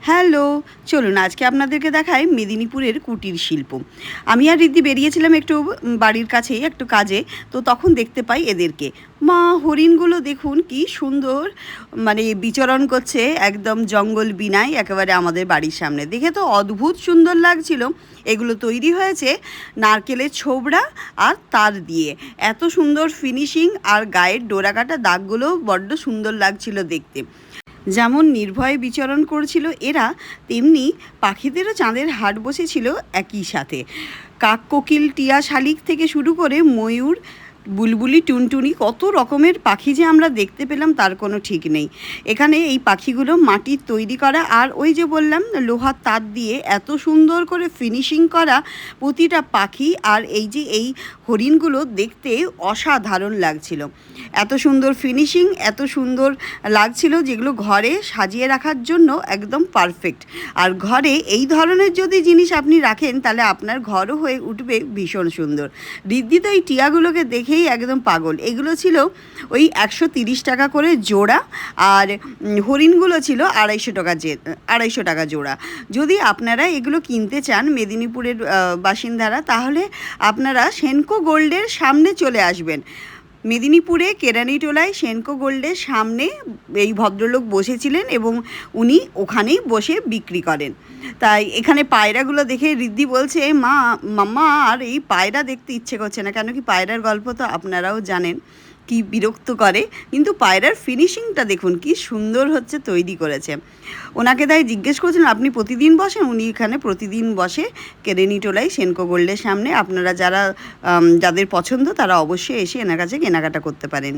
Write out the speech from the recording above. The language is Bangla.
হ্যালো, চলুন আজকে আপনাদেরকে দেখাই মেদিনীপুরের কুটির শিল্প। আমি আর রিদ্ধি বেরিয়েছিলাম একটু বাড়ির কাছেই একটু কাজে। তো তখন দেখতে পাই এদেরকে। মা হরিণগুলো দেখুন কি সুন্দর মানে বিচরণ করছে একদম জঙ্গল বিনায় একেবারে আমাদের বাড়ির সামনে। দেখে তো অদ্ভুত সুন্দর লাগছিল। এগুলো তৈরি হয়েছে নারকেলের ছোবড়া আর তার দিয়ে। এত সুন্দর ফিনিশিং আর গায়ের ডোরাকাটা দাগগুলোও বড্ড সুন্দর লাগছিল দেখতে। যেমন নির্ভয়ে বিচরণ করছিল এরা, তেমনি পাখিদেরও চাঁদের হাট বসেছিল একই সাথে। কাক, কোকিল, টিয়া, শালিক থেকে শুরু করে ময়ূর, বুলবুলি, টুনটুনি, কত রকমের পাখি যে আমরা দেখতে পেলাম তার কোনো ঠিক নেই। এখানে এই পাখিগুলো মাটির তৈরি করা, আর ওই যে বললাম লোহার তার দিয়ে এত সুন্দর করে ফিনিশিং করা প্রতিটা পাখি। আর এই হরিণগুলো দেখতে অসাধারণ লাগছিল। এত সুন্দর ফিনিশিং, এত সুন্দর লাগছিল, যেগুলো ঘরে সাজিয়ে রাখার জন্য একদম পারফেক্ট। আর ঘরে এই ধরনের যদি জিনিস আপনি রাখেন তাহলে আপনার ঘরও হয়ে উঠবে ভীষণ সুন্দর। রিদ্ধি তো এই টিয়াগুলোকে দেখেই একদম পাগল। এগুলো ছিল ওই 130 টাকা করে জোড়া, আর হরিণগুলো ছিল 250 টাকা জোড়া। যদি আপনারা এগুলো কিনতে চান মেদিনীপুরের বাসিন্দারা, তাহলে আপনারা সেনকো গোল্ডের সামনে চলে আসবেন। মেদিনীপুরে কেরানিটোলায় সেনকো গোল্ডের সামনে এই ভদ্রলোক বসেছিলেন এবং উনি ওখানেই বসে বিক্রি করেন। তাই এখানে পায়রাগুলো দেখে রিদ্ধি বলছে, মাম্মা আর এই পায়রা দেখতে ইচ্ছে করছে না। কেন কি পায়রার গল্প তো আপনারাও জানেন কি বিরক্ত করে, কিন্তু পায়রার ফিনিশিংটা দেখুন কি সুন্দর হচ্ছে তৈরি করেছে। ওনাকে তাই জিজ্ঞেস করছিলেন আপনি প্রতিদিন বসেন? উনি এখানে প্রতিদিন বসে কেরানিটোলায় সেনকো গোল্ডের সামনে। আপনারা যাদের পছন্দ তারা অবশ্যই এসে এনার কাছে কেনাকাটা করতে পারেন।